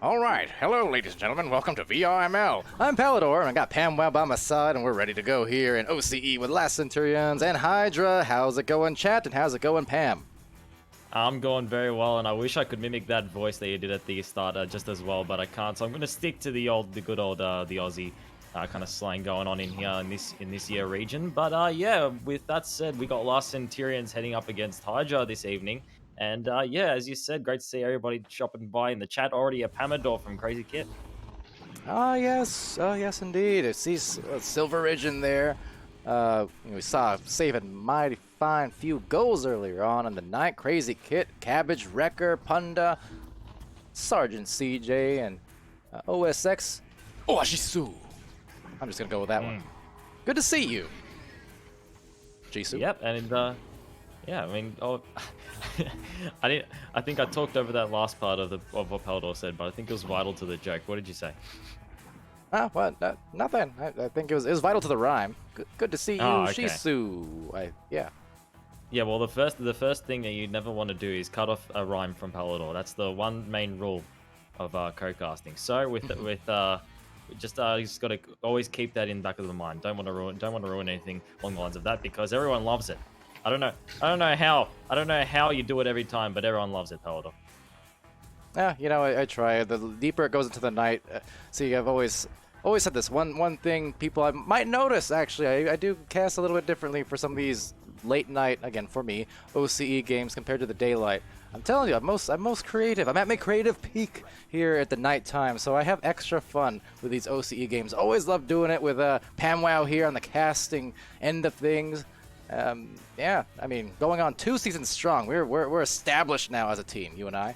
Alright, hello ladies and gentlemen, welcome to VRML. I'm Palidore, and I got PAMWOW by my side, and we're ready to go here in OCE with last Centurions and Hydra. How's it going, chat, and how's it going, Pam? I'm going very well, and I wish I could mimic that voice that you did at the start just as well, but I can't. So I'm going to stick to the good old, the Aussie kind of slang going on in here in this year region. But yeah, with that said, we got last Centurions heading up against Hydra this evening. And yeah, as you said, great to see everybody shopping by in the chat. Already a Palidore from Crazy Kit. Oh yes indeed. I see Silver Ridge in there. We saw saving mighty fine few goals earlier on in the night. Crazy Kit, Cabbage, Wrecker, Punda, Sergeant CJ, and OSX. Jisoo. I'm just gonna go with that one. Good to see you, Jisoo. Yep, and yeah, I mean, I think I talked over that last part of what Palidore said, but I think it was vital to the joke. What did you say? What? Nothing. I think it was vital to the rhyme. Good to see you, okay. Jisoo. Yeah. Yeah, well, the first thing that you never want to do is cut off a rhyme from Palidore. That's the one main rule of co-casting. So just got to always keep that in the back of the mind. Don't want to ruin anything along the lines of that, because everyone loves it. I don't know how you do it every time, but everyone loves it, Palidore. Yeah, I try. The deeper it goes into the night, see, I've always said this. One thing people might notice, actually, I do cast a little bit differently for some of these late night, again, for me, OCE games compared to the daylight. I'm telling you, I'm most creative. I'm at my creative peak here at the night time, so I have extra fun with these OCE games. Always love doing it with PAMWOW here on the casting end of things. Yeah, I mean, going on 2 seasons strong. We're established now as a team, you and I.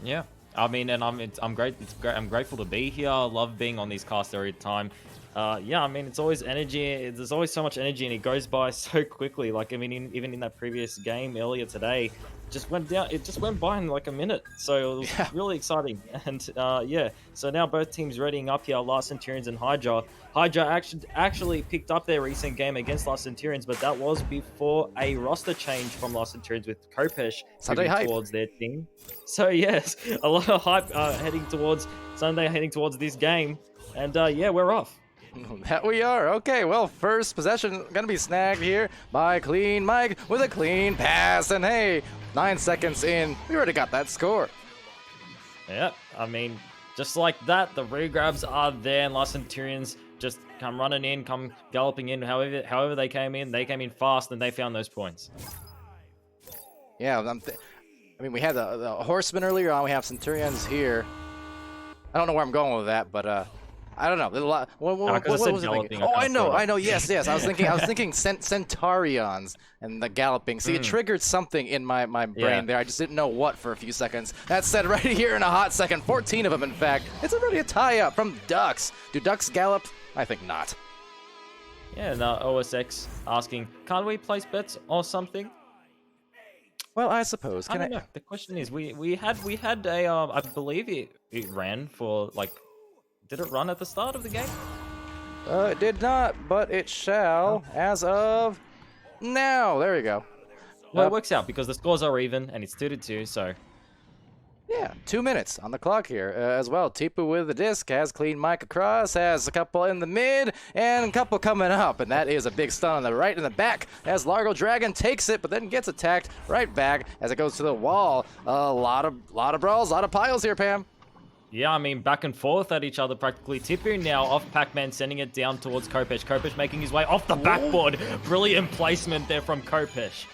Yeah, I mean, and I'm grateful to be here. I love being on these casts every time. Yeah, I mean, it's always energy. There's always so much energy, and it goes by so quickly. Like, I mean, even in that previous game earlier today, it just went by in like a minute. So it was really exciting. And yeah, so now both teams readying up here, Last Centurions and Hydra. Hydra actually picked up their recent game against Last Centurions, but that was before a roster change from Last Centurions with Kopesh moving towards their team. So yes, a lot of hype heading towards this game. And yeah, we're off. That we are. Okay, well, first possession gonna be snagged here by Clean Mike with a clean pass, and hey, 9 seconds in, we already got that score. Yeah, I mean, just like that, the regrabs are there, and Last Centurions just come running in, come galloping in. However they came in fast, and they found those points. Yeah, I mean, we had the Horsemen earlier on. We have Centurions here. I don't know where I'm going with that, but I don't know. There's a lot. What was it thinking? Oh, I know. Yes. I was thinking Centurions and the galloping. See, it triggered something in my brain there. I just didn't know what for a few seconds. That said, right here in a hot second, 14 of them, in fact. It's already a tie-up from Ducks. Do Ducks gallop? I think not. Yeah, now OSX asking, can't we place bets or something? Well, I suppose. I don't know. The question is, we had a I believe it ran for like. Did it run at the start of the game? It did not, but it shall as of now. There you go. Well, it works out because the scores are even and it's 2-2, so. Yeah, 2 minutes on the clock here as well. Tipu with the disc has Clean Mike across, has a couple in the mid, and a couple coming up. And that is a big stun on the right and the back as Largo Dragon takes it, but then gets attacked right back as it goes to the wall. A lot of brawls, a lot of piles here, Pam. Yeah, I mean, back and forth at each other practically. Tipu now off Pac-Man, sending it down towards Kopesh. Kopesh making his way off the backboard. Brilliant placement there from Kopesh.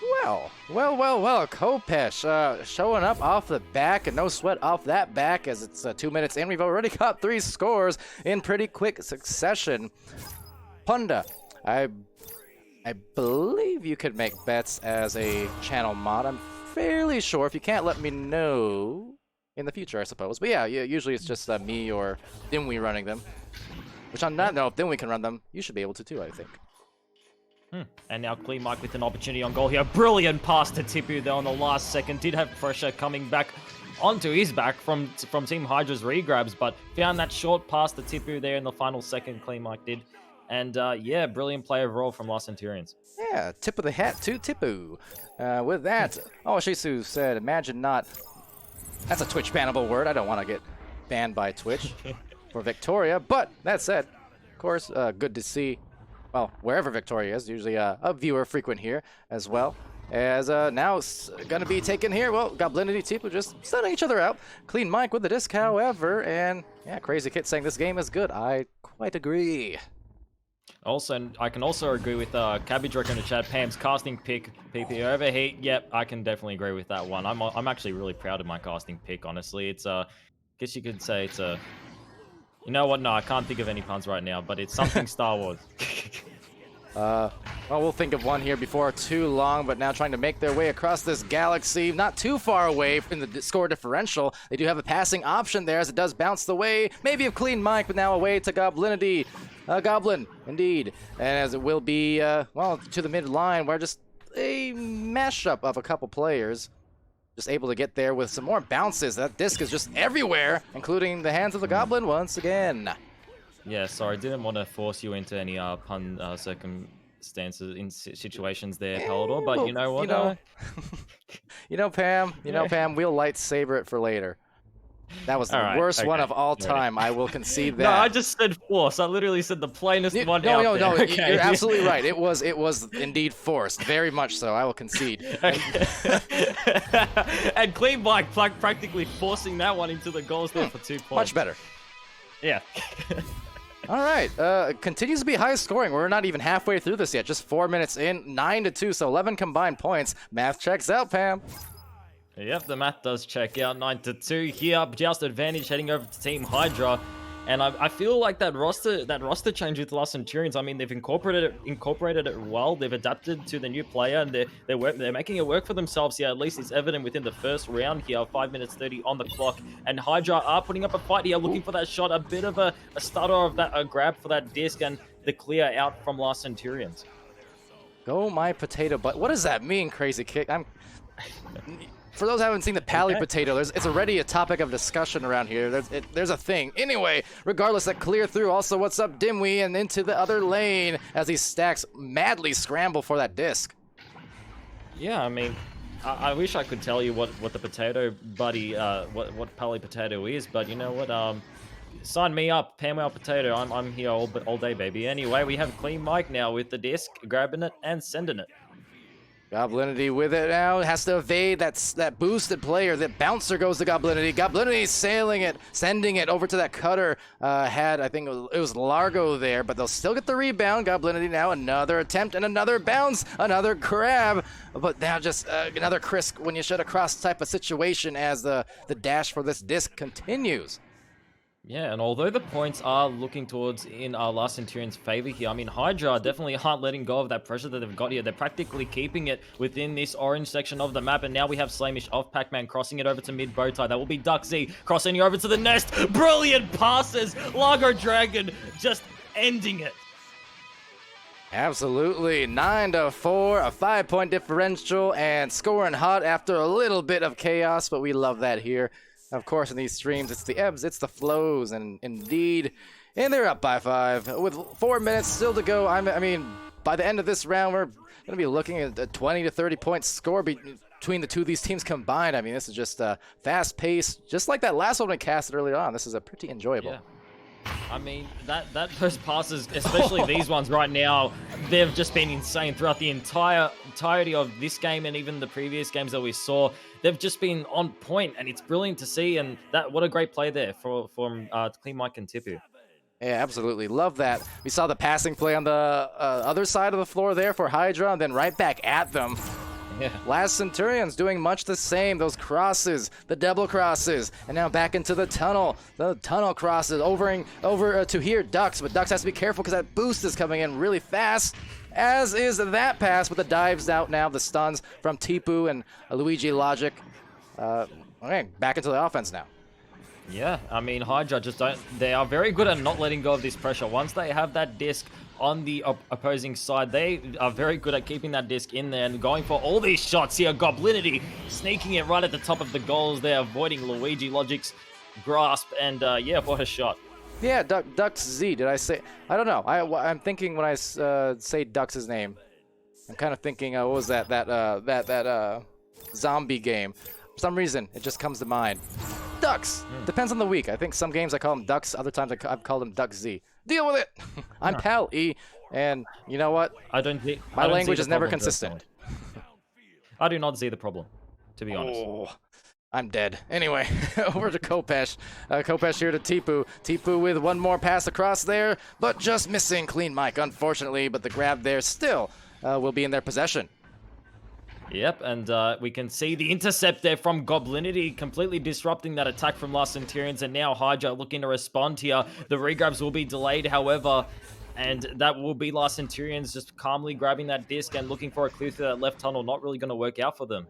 Well. Kopesh showing up off the back, and no sweat off that back as it's 2 minutes in. We've already got 3 scores in pretty quick succession. Punda, I believe you could make bets as a channel mod. I'm fairly sure. If you can't, let me know. In the future, I suppose. But yeah, usually it's just me or Dimwee running them. Which on that note, if Dimwee can run them, you should be able to too, I think. And now Clean Mike with an opportunity on goal here. Brilliant pass to Tipu there on the last second. Did have pressure coming back onto his back from Team Hydra's regrabs, but found that short pass to Tipu there in the final second. Clean Mike did. And yeah, brilliant play overall from Last Centurions. Yeah, tip of the hat to Tipu. With that, Jisoo said, imagine not That's a Twitch bannable word. I don't want to get banned by Twitch for Victoria. But that said, of course, good to see, well, wherever Victoria is, usually a viewer frequent here as well. As now it's going to be taken here. Well, Goblinity, Tipu just stunning each other out. Clean Mike with the disc, however. And yeah, Crazy Kit saying this game is good. I quite agree. Also, I can also agree with Cabbage Rock in the chat. Pam's casting pick, PP overheat. Yep, I can definitely agree with that one. I'm actually really proud of my casting pick. Honestly, it's guess you could say it's a. You know what? No, I can't think of any puns right now, but it's something Star Wars. Well, we'll think of one here before too long, but now trying to make their way across this galaxy, not too far away in the score differential. They do have a passing option there as it does bounce the way, maybe of Clean Mike, but now away to Goblinity. Goblin, indeed. And as it will be, well, to the mid-line, where just a mashup of a couple players. Just able to get there with some more bounces. That disc is just everywhere, including the hands of the Goblin once again. Yeah, sorry, didn't want to force you into any pun circumstances in situations there, Palidore, but you know what? You know, Pam, Pam, we'll lightsaber it for later. That was the worst one of all time. I will concede that. No, I just said force. I literally said the plainest one out there. No, okay. You're absolutely right. It was indeed forced. Very much so. I will concede. And Clean Mike practically forcing that one into the goals there for 2 points. Much better. Yeah. All right. Continues to be high scoring. We're not even halfway through this yet. Just 4 minutes in. 9-2, so 11 combined points. Math checks out, Pam. Yep, the math does check out. 9-2 here, just advantage heading over to Team Hydra, and I feel like that roster change with Last Centurions. I mean, they've incorporated it well. They've adapted to the new player, and they're making it work for themselves here. At least it's evident within the first round here. 5 minutes 30 on the clock, and Hydra are putting up a fight here, looking for that shot. A bit of a stutter of that, a grab for that disc, and the clear out from Last Centurions. Go my potato butt. What does that mean, Crazy Kick? For those who haven't seen the Pally Potato, it's already a topic of discussion around here. There's a thing. Anyway, regardless, that clear through. Also, what's up, Dimwee? And into the other lane as these stacks madly scramble for that disc. Yeah, I mean, I wish I could tell you what the potato buddy, what Pally Potato is, but you know what? Sign me up, PAMWOW Potato. I'm here all day, baby. Anyway, we have Clean Mike now with the disc, grabbing it and sending it. Goblinity with it now, has to evade that boosted player. That bouncer goes to Goblinity. Goblinity sailing it, sending it over to that cutter. I think it was Largo there, but they'll still get the rebound. Goblinity now, another attempt and another bounce, another grab. But now just another crisp when you should across type of situation as the dash for this disc continues. Yeah, and although the points are looking towards in our Last Centurion's favor here, I mean, Hydra definitely aren't letting go of that pressure that they've got here. They're practically keeping it within this orange section of the map, and now we have Slamish of Pac-Man crossing it over to mid Bowtie. That will be Duck Z crossing over to the nest. Brilliant passes! Largo Dragon just ending it. Absolutely. 9-4, a 5-point differential, and scoring hot after a little bit of chaos, but we love that here. Of course, in these streams, it's the ebbs, it's the flows, and indeed, and they're up by 5. With 4 minutes still to go, I mean, by the end of this round, we're going to be looking at a 20 to 30 point score between the two of these teams combined. I mean, this is just fast paced, just like that last one we casted earlier on. This is a pretty enjoyable. Yeah. I mean, those passes, especially these ones right now, they've just been insane throughout the entirety of this game and even the previous games that we saw. They've just been on point, and it's brilliant to see. And what a great play there from Clean Mike and Tipu. Yeah, absolutely. Love that. We saw the passing play on the other side of the floor there for Hydra, and then right back at them. Yeah. Last Centurions doing much the same. Those crosses, the double crosses, and now back into the tunnel. The tunnel crosses over to here, Ducks, but Ducks has to be careful because that boost is coming in really fast. As is that pass with the dives out now, the stuns from Tipu and Luigi Logic. Okay, back into the offense now. Yeah, I mean, Hydra they are very good at not letting go of this pressure. Once they have that disc on the opposing side, they are very good at keeping that disc in there and going for all these shots here. Goblinity sneaking it right at the top of the goals there, avoiding Luigi Logic's grasp, and yeah, what a shot. Yeah, Ducks Z, did I say? I don't know. I'm thinking when I say Ducks' name, I'm kind of thinking, what was that zombie game? For some reason, it just comes to mind. Ducks! Depends on the week. I think some games I call them Ducks, other times I've called them Duck Z. Deal with it! I'm Pal E, and you know what? My language is never consistent. I do not see the problem, to be honest. Oh, I'm dead. Anyway, over to Khopesh. Khopesh here to Tipu. Tipu with one more pass across there, but just missing Clean Mike, unfortunately, but the grab there still will be in their possession. Yep, and we can see the intercept there from Goblinity, completely disrupting that attack from Last Centurions, and now Hydra looking to respond here. The regrabs will be delayed, however, and that will be Last Centurions just calmly grabbing that disc and looking for a clear through that left tunnel. Not really going to work out for them.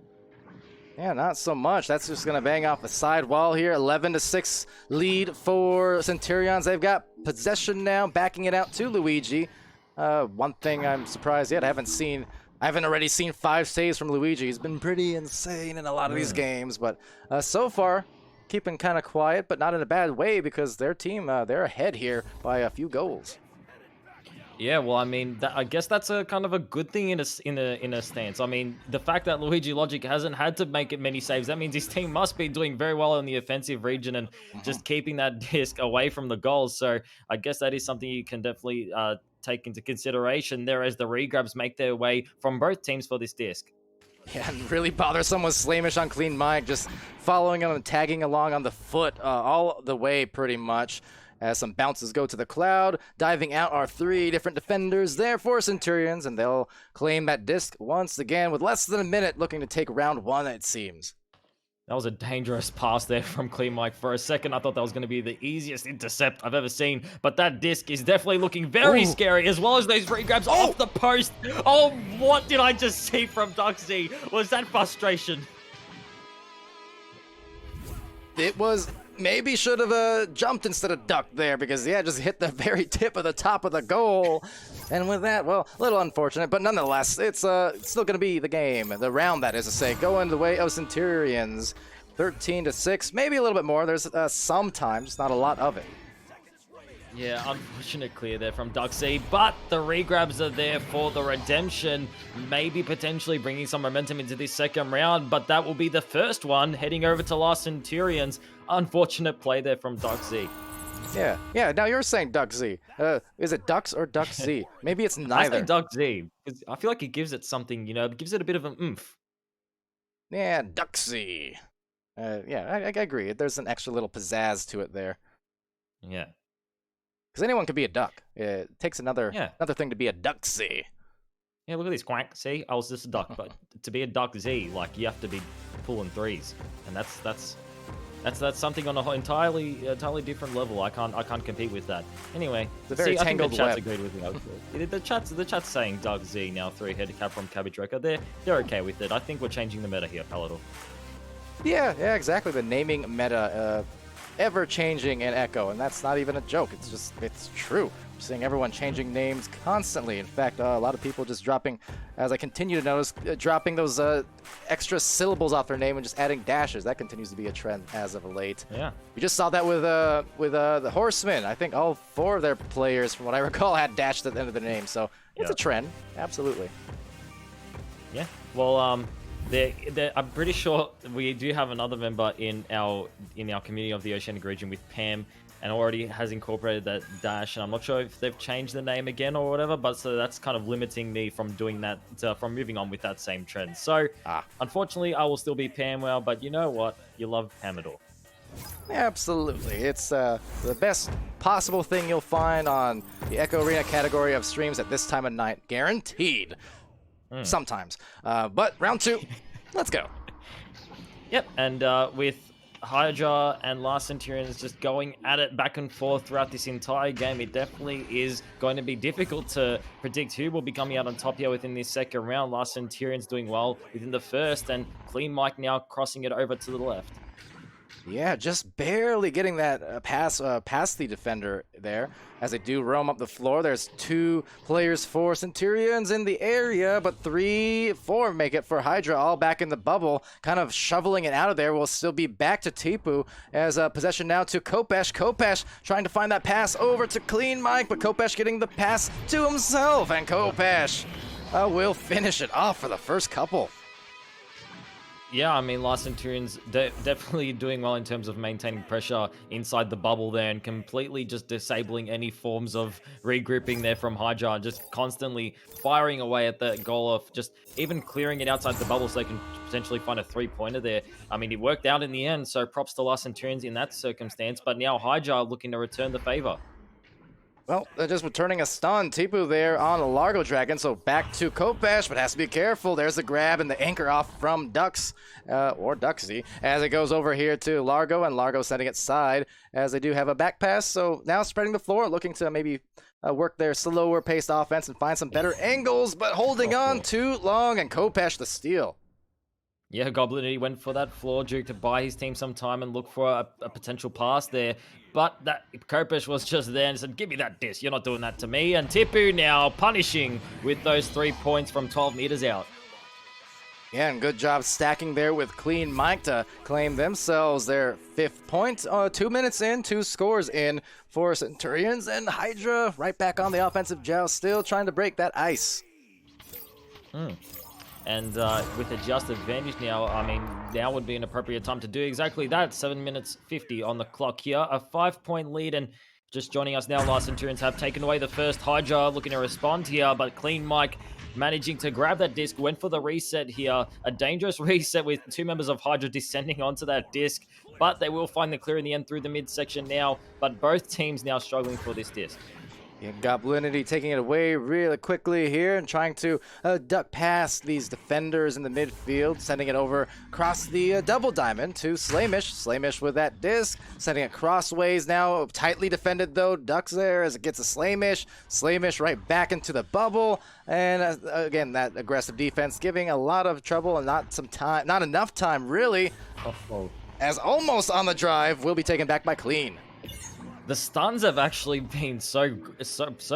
Yeah, not so much. That's just going to bang off the side wall here. 11-6 lead for Centurions. They've got possession now, backing it out to Luigi. One thing I'm surprised yet, I haven't already seen 5 saves from Luigi. He's been pretty insane in a lot of these games, but so far, keeping kind of quiet, but not in a bad way because their team, they're ahead here by a few goals. Yeah, well, I mean, I guess that's a kind of a good thing in a stance. I mean, the fact that Luigi Logic hasn't had to make it many saves, that means his team must be doing very well in the offensive region and just keeping that disc away from the goals. So I guess that is something you can definitely take into consideration there as the regrabs make their way from both teams for this disc. Yeah, and really bothersome was Slamish on Clean Mike, just following him and tagging along on the foot all the way pretty much. As some bounces go to the cloud, diving out are 3 different defenders there for Centurions, and they'll claim that disc once again with less than a minute, looking to take round 1, it seems. That was a dangerous pass there from Clean Mike. For a second, I thought that was going to be the easiest intercept I've ever seen, but that disc is definitely looking very scary, as well as those regrabs off the post. Oh, what did I just see from Duck Z? Was that frustration? It was... Maybe should have jumped instead of ducked there because, yeah, just hit the very tip of the top of the goal. And with that, well, a little unfortunate, but nonetheless, it's still going to be the game. The round, that is to say, going the way of Centurions. 13-6, maybe a little bit more. There's sometimes, not a lot of it. Yeah, unfortunate clear there from Duxy, but the regrabs are there for the redemption, maybe potentially bringing some momentum into this second round, but that will be the first one heading over to Last Centurions. Unfortunate play there from Duxy. Yeah, now you're saying Duck Z. Is it Ducks or Duck Z? Maybe it's neither. I say Duck Z, because I feel like it gives it something, you know, it gives it a bit of an oomph. Yeah, Duck Z. Yeah, I agree. There's an extra little pizzazz to it there. Yeah. Because anyone can be a duck. It takes another thing to be a Duck Z. Yeah, look at this, quack. See, I was just a duck, but to be a Duck Z, like, you have to be pulling threes. And that's something on an entirely different level. I can't compete with that. Anyway, it's a very tangled I think the chat's web. agreed with me. The chat's saying Doug Z now 3-head cap from Cabbage Wrecker. They're okay with it. I think we're changing the meta here, Palidore. Yeah, exactly. The naming meta, ever changing in Echo, and that's not even a joke. It's true. I'm seeing everyone changing names constantly. In fact, a lot of people just dropping, as I continue to notice, dropping those extra syllables off their name and just adding dashes. That continues to be a trend as of late. Yeah. We just saw that with the Horsemen. I think all 4 of their players, from what I recall, had dashed at the end of their name. So it's a trend, absolutely. Yeah. Well, I'm pretty sure we do have another member in our community of the Oceanic region with Pam, and already has incorporated that dash. And I'm not sure if they've changed the name again or whatever, but so that's kind of limiting me from doing that, from moving on with that same trend. So, unfortunately, I will still be PAMWOW, but you know what? You love Palidore. Absolutely. It's the best possible thing you'll find on the Echo Arena category of streams at this time of night. Guaranteed. Sometimes. But round 2, let's go. Yep, and with Hydra and Last Centurions just going at it back and forth throughout this entire game, it definitely is going to be difficult to predict who will be coming out on top here within this second round. Last Centurions doing well within the first, and Clean Mike now crossing it over to the left. Yeah, just barely getting that pass past the defender there. As they do roam up the floor, there's 2 players for Centurions in the area, but 3-4 make it for Hydra, all back in the bubble, kind of shoveling it out of there. Will still be back to Tipu as possession now to Khopesh. Khopesh trying to find that pass over to Clean Mike, but Khopesh getting the pass to himself, and Khopesh will finish it off for the first couple. Yeah, I mean, last Centurions definitely doing well in terms of maintaining pressure inside the bubble there and completely just disabling any forms of regrouping there from Hydra, just constantly firing away at the goal of just even clearing it outside the bubble so they can potentially find a three-pointer there. I mean, it worked out in the end, so props to last Centurions in that circumstance, but now Hydra looking to return the favor. Well, they're just returning a stun. Tipu there on a Largo Dragon, so back to Kopesh, but has to be careful. There's the grab and the anchor off from Dux, or Duxy, as it goes over here to Largo, and Largo sending it side, as they do have a back pass. So now spreading the floor, looking to maybe work their slower paced offense and find some better angles, but holding on too long, and Kopesh the steal. Yeah, Goblinity went for that floor juke to buy his team some time and look for a potential pass there. But that Kopesh was just there and said, give me that disc, you're not doing that to me. And Tipu now punishing with those 3 points from 12 meters out. Yeah, and good job stacking there with Clean Mike to claim themselves their 5th point. 2 minutes in, 2 scores in for Centurions, and Hydra right back on the offensive joust, still trying to break that ice. And with a just advantage now, I mean, now would be an appropriate time to do exactly that. 7 minutes 50 on the clock here. A 5-point lead, and just joining us now, last Centurions have taken away the first. Hydra looking to respond here, but Clean Mike managing to grab that disc, went for the reset here. A dangerous reset with 2 members of Hydra descending onto that disc, but they will find the clear in the end through the midsection now. But both teams now struggling for this disc. Yeah, Goblinity taking it away really quickly here and trying to duck past these defenders in the midfield, sending it over across the double diamond to Slamish. Slamish with that disc, sending it crossways now. Tightly defended though, ducks there as it gets a Slamish. Slamish right back into the bubble. And again, that aggressive defense giving a lot of trouble and not enough time really. As almost on the drive, will be taken back by Clean. The stuns have actually been so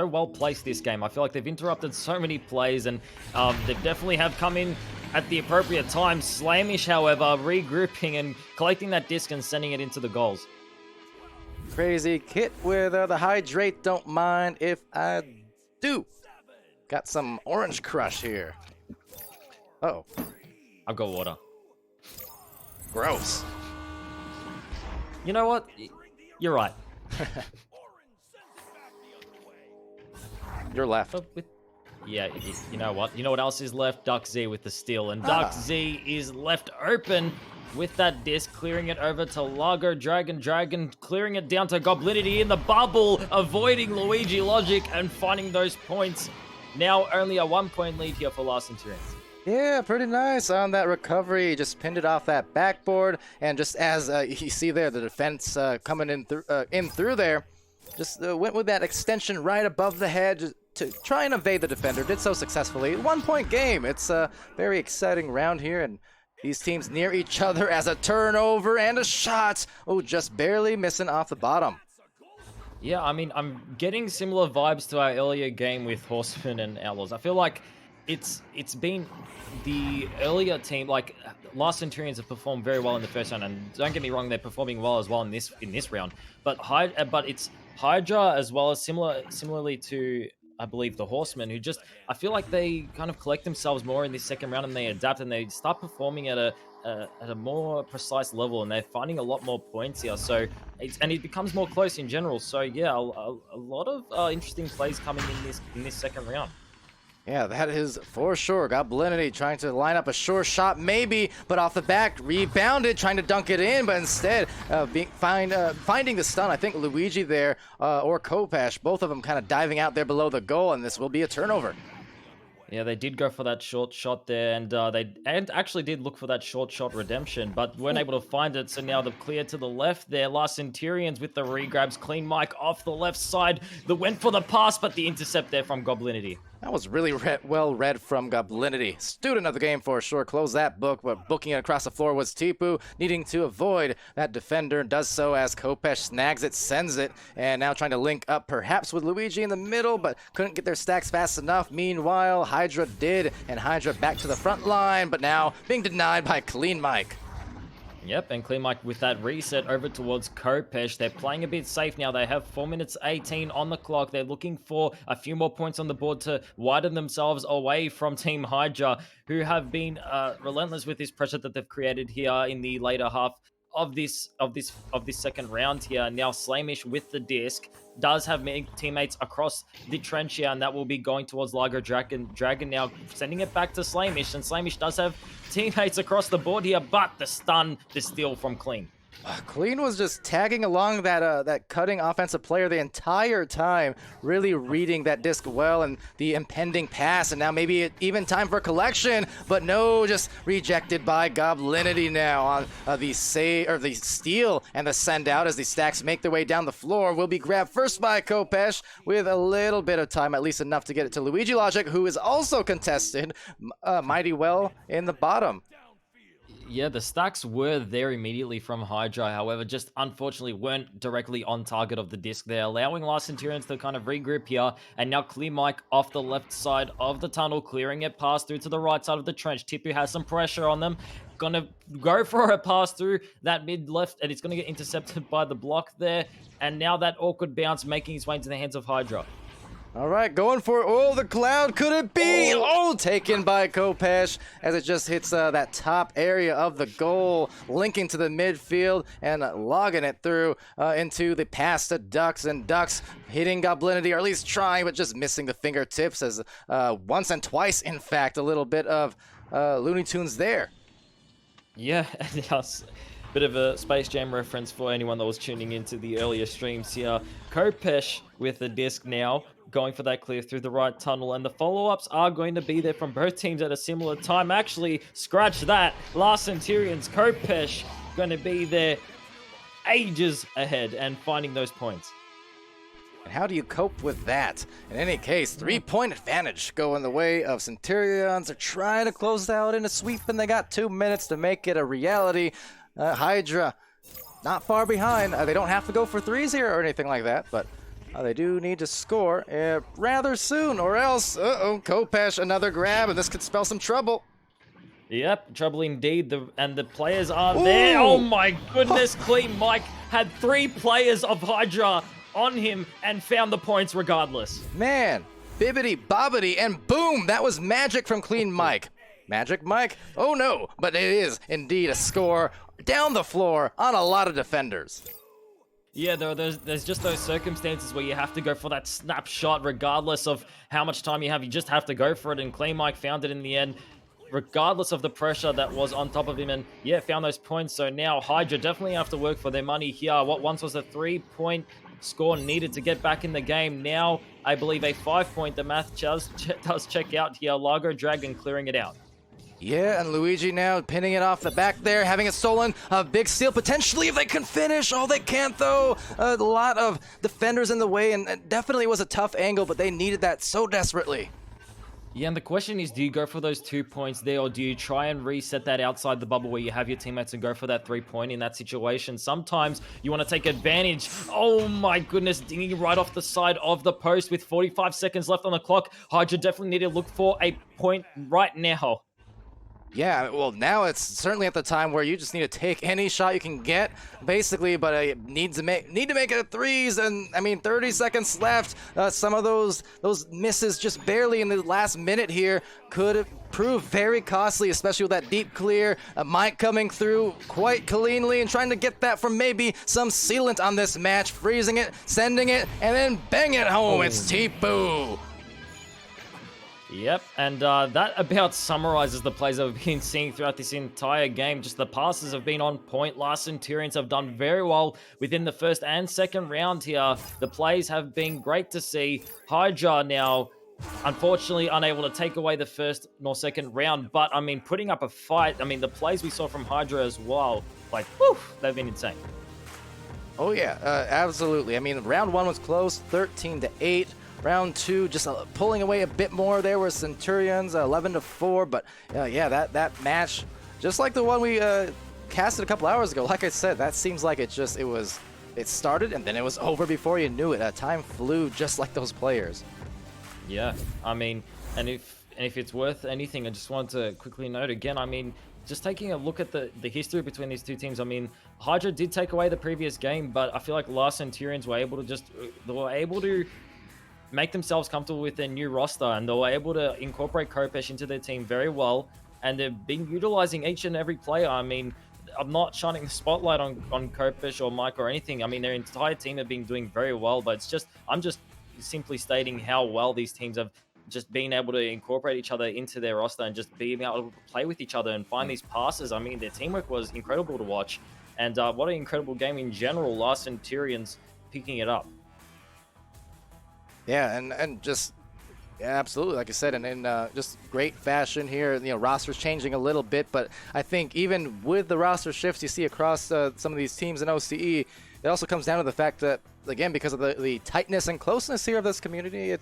well placed this game. I feel like they've interrupted so many plays, and they definitely have come in at the appropriate time. Slamish, however, regrouping and collecting that disc and sending it into the goals. Crazy Kit with the hydrate. Don't mind if I do. Got some orange crush here. Uh-oh. I've got water. Gross. You know what? You're right. You're left. Yeah, you know what? You know what else is left? Duck Z with the steal. And Duck Z is left open with that disc, clearing it over to Largo Dragon, clearing it down to Goblinity in the bubble, avoiding Luigi Logic and finding those points. Now only a 1-point lead here for Last Centurions. Yeah, pretty nice on that recovery. Just pinned it off that backboard, and just as you see there, the defense coming in through there, just went with that extension right above the head to try and evade the defender. Did so successfully. 1-point game. It's a very exciting round here, and these teams near each other as a turnover and a shot. Oh, just barely missing off the bottom. Yeah, I mean, I'm getting similar vibes to our earlier game with Horsemen and Outlaws. I feel like it's been the earlier team, like Last Centurions have performed very well in the first round, and don't get me wrong, they're performing well as well in this round. But it's Hydra as well as similarly to, I believe, the Horsemen, who just, I feel like they kind of collect themselves more in this second round and they adapt and they start performing at a more precise level, and they're finding a lot more points here. So it becomes more close in general. So yeah, a lot of interesting plays coming in this second round. Yeah, that is for sure. Goblinity trying to line up a sure shot, maybe, but off the back, rebounded, trying to dunk it in, but instead finding the stun. I think Luigi there or Kopesh, both of them kind of diving out there below the goal, and this will be a turnover. Yeah, they did go for that short shot there, and they actually did look for that short shot redemption, but weren't able to find it. So now the clear to the left there. Last Centurions with the regrabs. Clean Mike off the left side. The went for the pass, but the intercept there from Goblinity. That was really well read from Goblinity. Student of the game for sure. Close that book, but booking it across the floor was Tipu, needing to avoid that defender. Does so as Kopesh snags it, sends it, and now trying to link up perhaps with Luigi in the middle, but couldn't get their stacks fast enough. Meanwhile, Hydra did, and Hydra back to the front line, but now being denied by Clean Mike. Yep, and Clean Mike with that reset over towards Kopesh. They're playing a bit safe now. They have 4 minutes 18 on the clock. They're looking for a few more points on the board to widen themselves away from Team Hydra, who have been relentless with this pressure that they've created here in the later half of this second round here. Now Slamish with the disc does have many teammates across the trench here, and that will be going towards Lager Dragon. Dragon now sending it back to Slamish, and Slamish does have teammates across the board here, but the stun, the steal from Clean. Clean was just tagging along that cutting offensive player the entire time, really reading that disc well and the impending pass, and now maybe even time for collection, but no, just rejected by Goblinity now on the steal and the send out as the stacks make their way down the floor. Will be grabbed first by Kopesh with a little bit of time, at least enough to get it to Luigi Logic, who is also contested mighty well in the bottom. Yeah, the stacks were there immediately from Hydra, however, just unfortunately weren't directly on target of the disc there, allowing Last Centurions to kind of regroup here, and now Clear Mike off the left side of the tunnel, clearing it pass through to the right side of the trench. Tipu has some pressure on them, gonna go for a pass through that mid left, and it's gonna get intercepted by the block there, and now that awkward bounce making its way into the hands of Hydra. All right, going for it. Oh, the cloud. Could it be? Oh, taken by Kopesh as it just hits that top area of the goal, linking to the midfield and logging it through into the pass to Ducks. And Ducks hitting Goblinity, or at least trying, but just missing the fingertips as once and twice, in fact, a little bit of Looney Tunes there. Yeah, yes. Bit of a Space Jam reference for anyone that was tuning into the earlier streams here. Kopesh with the disc now, going for that clear through the right tunnel, and the follow-ups are going to be there from both teams at a similar time. Actually, scratch that. Last Centurions, Kopesh going to be there ages ahead and finding those points. And how do you cope with that? In any case, 3-point advantage going the way of Centurions. They're trying to close out in a sweep, and they got 2 minutes to make it a reality. Hydra not far behind. They don't have to go for threes here or anything like that, but they do need to score rather soon, or else, Kopesh, another grab, and this could spell some trouble. Yep, trouble indeed, and the players are there. Oh my goodness, Clean Mike had 3 players of Hydra on him and found the points regardless. Man, bibbity bobbity, and boom, that was magic from Clean Mike. Magic Mike? Oh no, but it is indeed a score down the floor on a lot of defenders. Yeah, there's just those circumstances where you have to go for that snapshot regardless of how much time you have. You just have to go for it, and Clean Mike found it in the end, regardless of the pressure that was on top of him, and yeah, found those points. So now Hydra definitely have to work for their money here. What once was a 3-point score needed to get back in the game, now I believe a 5-point. The math does check out here. Lager Dragon clearing it out. Yeah, and Luigi now pinning it off the back there, having it stolen. A big steal potentially if they can finish. Oh, they can't though. A lot of defenders in the way, and it definitely was a tough angle, but they needed that so desperately. Yeah, and the question is, do you go for those 2 points there, or do you try and reset that outside the bubble where you have your teammates and go for that 3-point in that situation? Sometimes you want to take advantage. Oh my goodness, dinging right off the side of the post with 45 seconds left on the clock. Hydra definitely need to look for a point right now. Yeah, well, now it's certainly at the time where you just need to take any shot you can get, basically, but need to make it at threes, and I mean, 30 seconds left. Some of those misses just barely in the last minute here could prove very costly, especially with that deep clear. Mike coming through quite cleanly and trying to get that from maybe some sealant on this match, freezing it, sending it, and then bang it home. It's Tipu. Yep, and that about summarizes the plays that we've been seeing throughout this entire game. Just the passes have been on point. Last Centurions have done very well within the first and second round here. The plays have been great to see. Hydra now, unfortunately, unable to take away the first nor second round, but, I mean, putting up a fight. I mean, the plays we saw from Hydra as well, like, whew, they've been insane. Oh, yeah, absolutely. I mean, round 1 was close, 13-8. Round 2, just pulling away a bit more. There were Centurions, 11-4. But yeah, that match, just like the one we casted a couple hours ago. Like I said, that seems like it started and then it was over before you knew it. Time flew just like those players. Yeah, I mean, and if it's worth anything, I just want to quickly note again. I mean, just taking a look at the history between these two teams, I mean, Hydra did take away the previous game, but I feel like last Centurions were able to make themselves comfortable with their new roster, and they were able to incorporate Kopesh into their team very well, and they've been utilizing each and every player. I mean, I'm not shining the spotlight on Kopesh or Mike or anything. I mean, their entire team have been doing very well, but I'm just simply stating how well these teams have just been able to incorporate each other into their roster and just being able to play with each other and find these passes. I mean, their teamwork was incredible to watch, and what an incredible game in general. Last Centurions picking it up. Yeah, and just absolutely, like I said, and in just great fashion here. You know, roster's changing a little bit, but I think even with the roster shifts you see across some of these teams in OCE, it also comes down to the fact that, again, because of the tightness and closeness here of this community,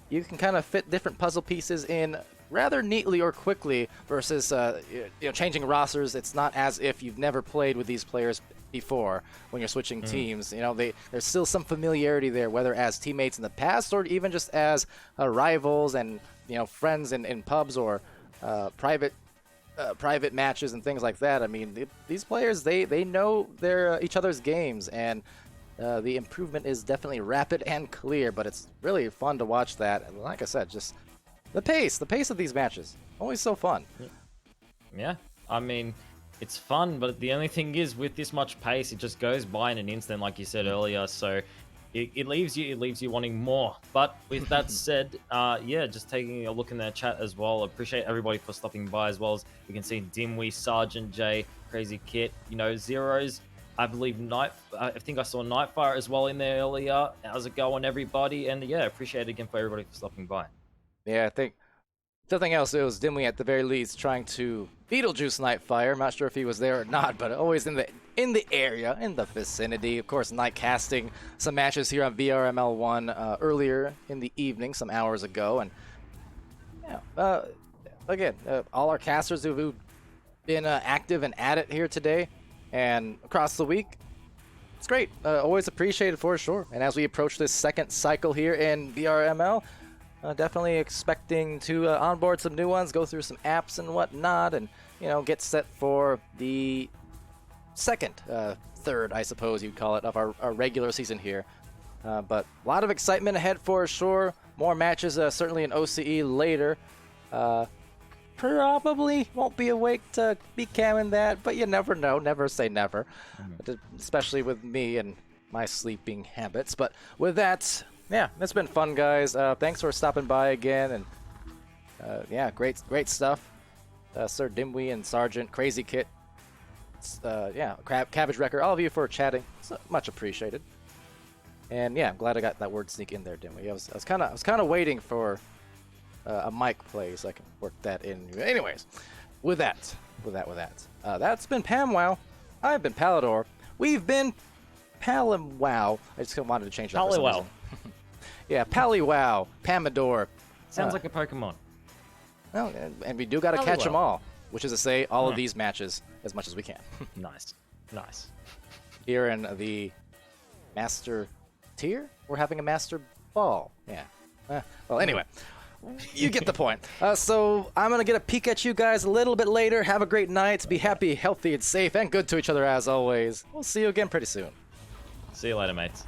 you can kind of fit different puzzle pieces in rather neatly or quickly versus changing rosters. It's not as if you've never played with these players before when you're switching teams. You know, there's still some familiarity there, whether as teammates in the past or even just as rivals and friends in pubs or private matches and things like that. I mean, these players, they know their each other's games, and the improvement is definitely rapid and clear, but it's really fun to watch that. And like I said, just the pace of these matches, always so fun. Yeah, I mean, it's fun, but the only thing is, with this much pace, it just goes by in an instant, like you said earlier. So it leaves you wanting more. But with that said, yeah, just taking a look in their chat as well. Appreciate everybody for stopping by, as well as we can see Dimwee, Sergeant J, Crazy Kit, Zeros. I believe I think I saw Nightfire as well in there earlier. How's it going, everybody? And yeah, appreciate it again for everybody for stopping by. Yeah, I think something else, it was Dimwee at the very least trying to Beetlejuice Nightfire. I'm not sure if he was there or not, but always in the area, in the vicinity. Of course, night casting some matches here on VRML 1 earlier in the evening, some hours ago. And yeah, again, all our casters who've been active and at it here today and across the week, it's great. Always appreciated for sure. And as we approach this second cycle here in VRML, definitely expecting to onboard some new ones, go through some apps and whatnot, and get set for the third, I suppose you'd call it, of our regular season here. But a lot of excitement ahead for sure. More matches certainly in OCE later. Probably won't be awake to be camming that, but you never know. Never say never, especially with me and my sleeping habits. But with that, yeah, it's been fun, guys. Thanks for stopping by again, and yeah, great stuff. Sir Dimwee and Sergeant Crazy Kit, yeah, Cabbage Wrecker, all of you for chatting. It's much appreciated. And yeah, I'm glad I got that word sneak in there, Dimwee. I was kind of waiting for a mic play so I can work that in. Anyways, with that, that's been PAMWOW. I've been Palidore. We've been PAMWOW. I just wanted to change that. PAMWOW. Yeah, PAMWOW, PAMWOW. Sounds like a Pokemon. Well, and we do got to catch them all, which is to say all of these matches as much as we can. Nice. Here in the Master Tier, we're having a Master Ball. Yeah. Well, anyway. You get the point. So I'm going to get a peek at you guys a little bit later. Have a great night. Be happy, healthy, and safe, and good to each other as always. We'll see you again pretty soon. See you later, mates.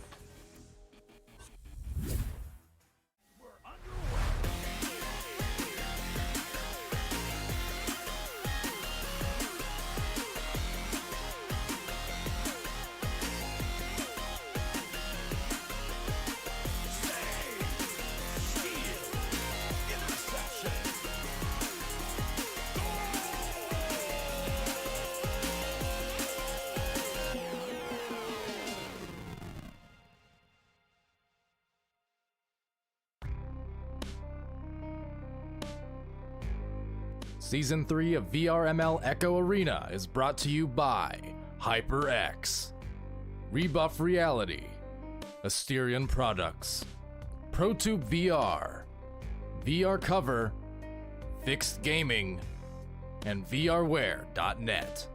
Season 3 of VRML Echo Arena is brought to you by HyperX, Rebuff Reality, Asterion Products, ProTube VR, VR Cover, Fixed Gaming, and VRware.net.